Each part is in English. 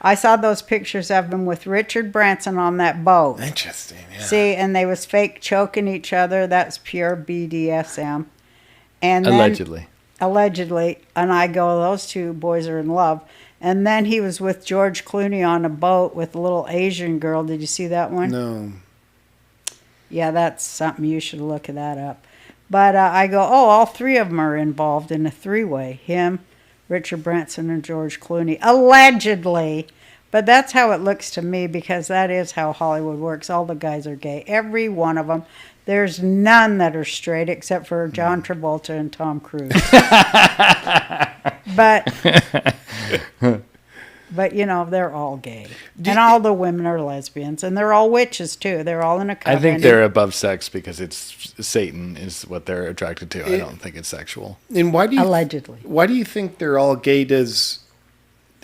I saw those pictures of him with Richard Branson on that boat. Interesting, yeah. See, and they was fake choking each other. That's pure BDSM. And then, allegedly. And I go, those two boys are in love. And then he was with George Clooney on a boat with a little Asian girl. Did you see that one? No. Yeah, that's something. You should look that up. But I go, all three of them are involved in a three-way. Him, Richard Branson, and George Clooney. Allegedly. But that's how it looks to me, because that is how Hollywood works. All the guys are gay. Every one of them. There's none that are straight except for John Travolta and Tom Cruise. But, you know, they're all gay. And all the women are lesbians. And they're all witches, too. They're all in a coven. I think they're above sex because it's Satan is what they're attracted to. I don't think it's sexual. And why do you allegedly? Why do you think they're all gay? Does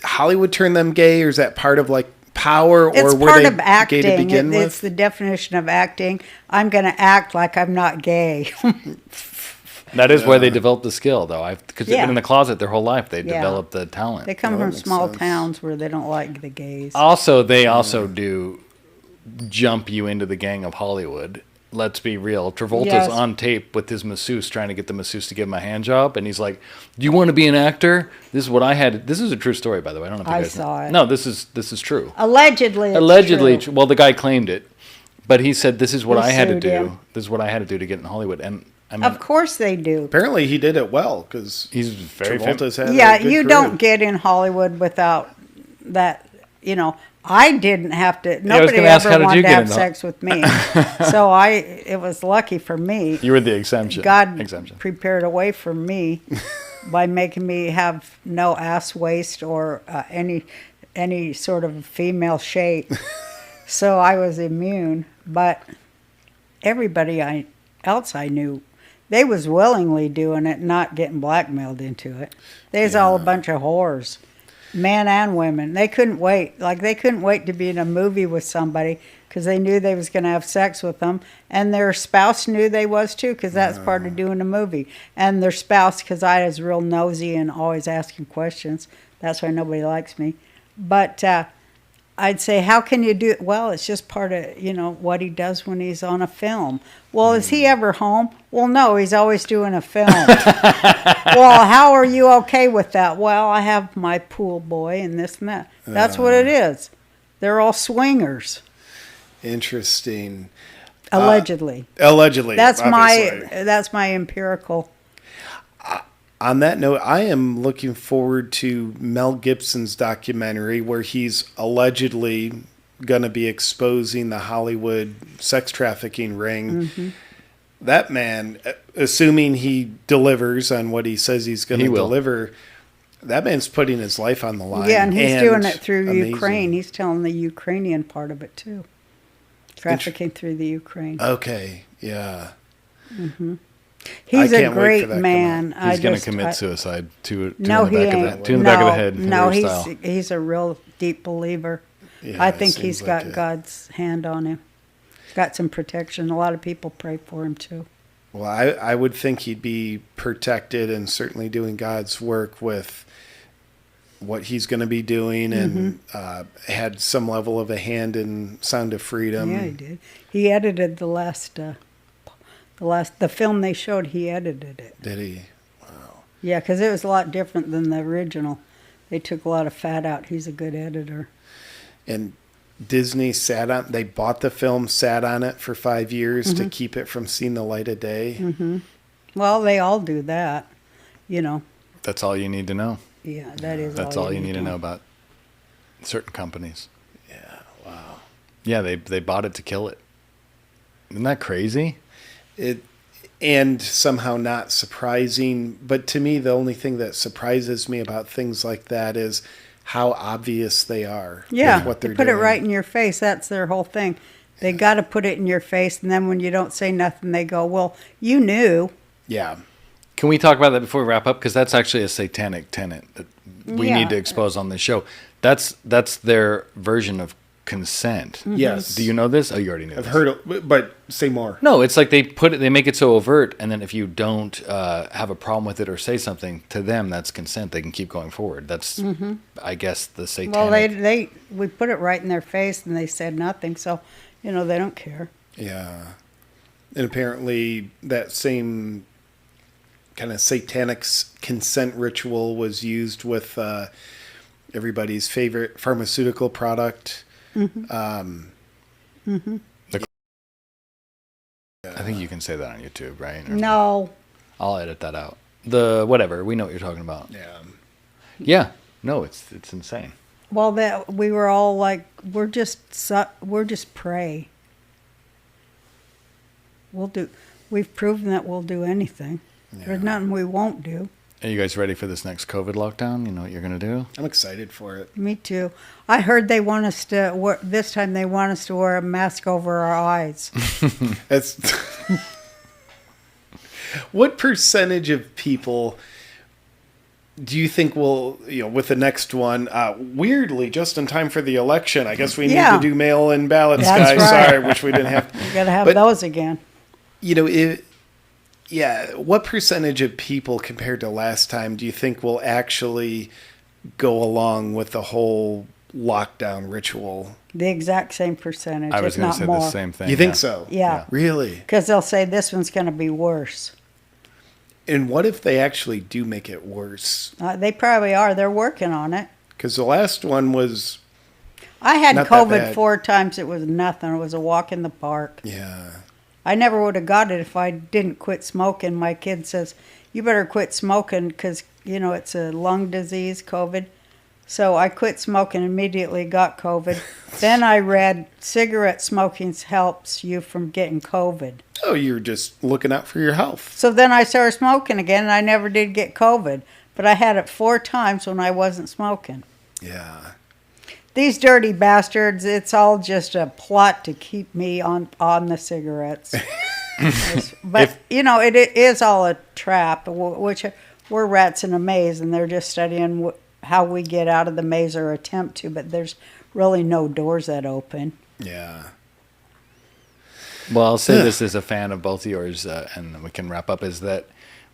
Hollywood turn them gay, or is that part of like power, or it's were part they of acting. gay to begin with? It's the definition of acting. I'm going to act like I'm not gay. That is where they develop the skill, though. Because they've been in the closet their whole life. They develop the talent. They come from small towns where they don't like the gays. Also, they also do jump you into the gang of Hollywood. Let's be real. Travolta's on tape with his masseuse trying to get the masseuse to give him a hand job. And he's like, do you want to be an actor? This is what I had. This is a true story, by the way. I don't know if you guys saw it. No, this is true. Allegedly. True. Well, the guy claimed it. But he said, this is what I had to do. This is what I had to do to get in Hollywood. And I mean, of course they do. Apparently he did it well, because he's very Travolta's had yeah, a good you career. don't get in Hollywood without that. You know, I didn't have to. Nobody ever wanted to have sex with me, so it was lucky for me. You were the exemption. God prepared a way for me by making me have no ass waist or any sort of female shape. So I was immune. But everybody else I knew, they was willingly doing it, not getting blackmailed into it. They's all a bunch of whores, men and women. They couldn't wait. Like, they couldn't wait to be in a movie with somebody because they knew they was going to have sex with them. And their spouse knew they was too, because that's part of doing a movie. And their spouse, because I was real nosy and always asking questions. That's why nobody likes me. But I'd say, how can you do it? Well, it's just part of, what he does when he's on a film. Well, is he ever home? Well, no, he's always doing a film. Well, how are you okay with that? Well, I have my pool boy and this and that. That's what it is. They're all swingers. Interesting. Allegedly. Allegedly. That's my empirical. On that note, I am looking forward to Mel Gibson's documentary where he's allegedly going to be exposing the Hollywood sex trafficking ring. Mm-hmm. That man, assuming he delivers on what he says he's going to deliver, that man's putting his life on the line. Yeah, and he's doing it through Ukraine. He's telling the Ukrainian part of it, too. Trafficking through the Ukraine. Okay, yeah. Mm-hmm. He's a great man. He's going to commit suicide to the back of the head. No, he's a real deep believer. Yeah, I think he's got God's hand on him. He's got some protection. A lot of people pray for him too. Well, I would think he'd be protected and certainly doing God's work with what he's going to be doing, and had some level of a hand in Sound of Freedom. Yeah, he did. He edited the film they showed, he edited it. Did he? Wow. Yeah, because it was a lot different than the original. They took a lot of fat out. He's a good editor. And Disney they bought the film, sat on it for 5 years to keep it from seeing the light of day. Mm-hmm. Well, they all do that, That's all you need to know. Yeah, that's all you need to know about certain companies. Yeah, wow. Yeah, they bought it to kill it. Isn't that crazy? And somehow not surprising, but to me the only thing that surprises me about things like that is how obvious they are. Yeah, what they're they put doing. it right in your face. That's their whole thing. They got to put it in your face, and then when you don't say nothing, they go, "Well, you knew." Yeah. Can we talk about that before we wrap up? Because that's actually a satanic tenet that we need to expose on this show. That's their version of consent. Yes. Do you know this? Oh, you already knew I've this. heard it, but say more. No, it's like they make it so overt, and then if you don't have a problem with it or say something to them, that's consent. They can keep going forward. That's, I guess, the satanic. Well, we put it right in their face, and they said nothing. So, they don't care. Yeah. And apparently that same kind of satanic consent ritual was used with everybody's favorite pharmaceutical product. I think you can say that on YouTube, right? Or No. I'll edit that out. Whatever. We know what you're talking about. Yeah. Yeah. No, it's insane. Well, we were all like, we're just prey. We've proven that we'll do anything. Yeah. There's nothing we won't do. Are you guys ready for this next COVID lockdown? You know what you're going to do? I'm excited for it. Me too. I heard they want us to this time they want us to wear a mask over our eyes. That's what percentage of people do you think will, with the next one, weirdly, just in time for the election, I guess we need to do mail-in ballots, That's guys. right. Sorry, wish we didn't have. We got to have those again. What percentage of people compared to last time do you think will actually go along with the whole lockdown ritual? The exact same percentage, I was if going not to say more. the same thing. You think so? Yeah. Really? Because they'll say this one's going to be worse. And what if they actually do make it worse? They probably are. They're working on it. Because the last one was... I had not that COVID bad. 4 times. It was nothing. It was a walk in the park. Yeah. I never would have got it if I didn't quit smoking. My kid says, you better quit smoking because, it's a lung disease, COVID. So I quit smoking, immediately got COVID. Then I read cigarette smoking helps you from getting COVID. Oh, you're just looking out for your health. So then I started smoking again, and I never did get COVID. But I had it 4 times when I wasn't smoking. Yeah. These dirty bastards, it's all just a plot to keep me on the cigarettes. But, it is all a trap, which we're rats in a maze, and they're just studying how we get out of the maze or attempt to, but there's really no doors that open. Yeah. Well, I'll say this as a fan of both yours, and we can wrap up, is that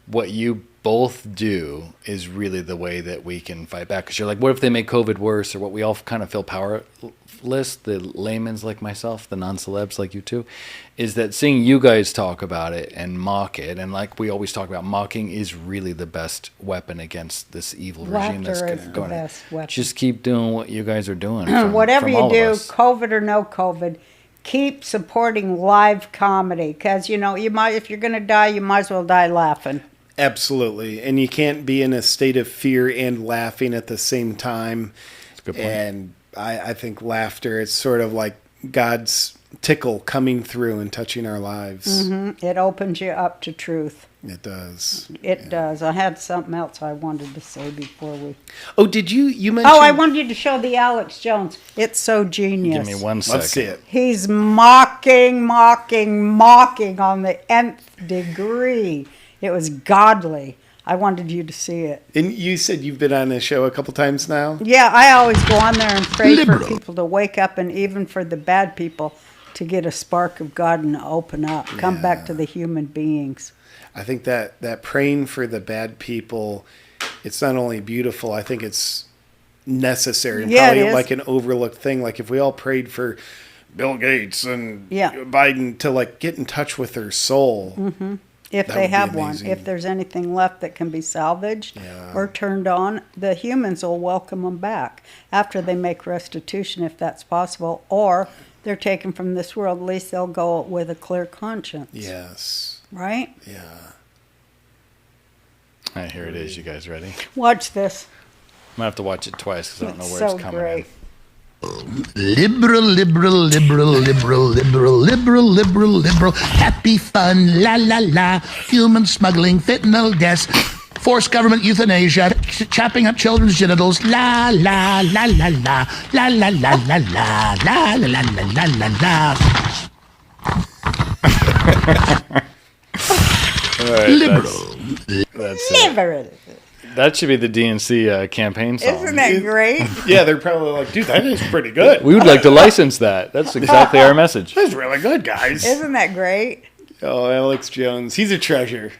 what you both do is really the way that we can fight back. Because you're like, what if they make COVID worse? Or what we all kind of feel powerless, the layman's like myself, the non-celebs like you two, is that seeing you guys talk about it and mock it, and like we always talk about, mocking is really the best weapon against this evil regime that's Laughter is the going. best weapon. Just keep doing what you guys are doing. Whatever from you all of do, us. COVID or no COVID, keep supporting live comedy. Because, if you're going to die, you might as well die laughing. Absolutely. And you can't be in a state of fear and laughing at the same time. That's a good point. And I think laughter is sort of like God's tickle coming through and touching our lives. Mm-hmm. It opens you up to truth. It does. It does. I had something else I wanted to say before we... Oh, did you mentioned... Oh, I wanted you to show the Alex Jones. It's so genius. Give me 1 second. Let's see it. He's mocking on the nth degree. It was godly. I wanted you to see it. And you said you've been on this show a couple times now? Yeah, I always go on there and pray for people to wake up, and even for the bad people to get a spark of God and open up, come back to the human beings. I think that praying for the bad people, it's not only beautiful, I think it's necessary. And Yeah, probably it is. like an overlooked thing. Like if we all prayed for Bill Gates and Biden to get in touch with their soul. Mm-hmm. If That they would be have one. amazing. If there's anything left that can be salvaged or turned on, the humans will welcome them back after they make restitution, if that's possible, or they're taken from this world. At least they'll go with a clear conscience. Yes. Right? Yeah. All right, here it is. You guys ready? Watch this. I'm going to have to watch it twice because I don't know It's where so it's coming great. in. Liberal. Happy fun, la la la. Human smuggling, fentanyl deaths, forced government euthanasia, chopping up children's genitals, la la la la la, la la la la la, la la la la la la. All right, Liberal. Liberal. That should be the DNC campaign song. Isn't that great? Yeah, they're probably like, dude, that is pretty good. We would like to license that. That's exactly our message. That's really good, guys. Isn't that great? Oh, Alex Jones. He's a treasure.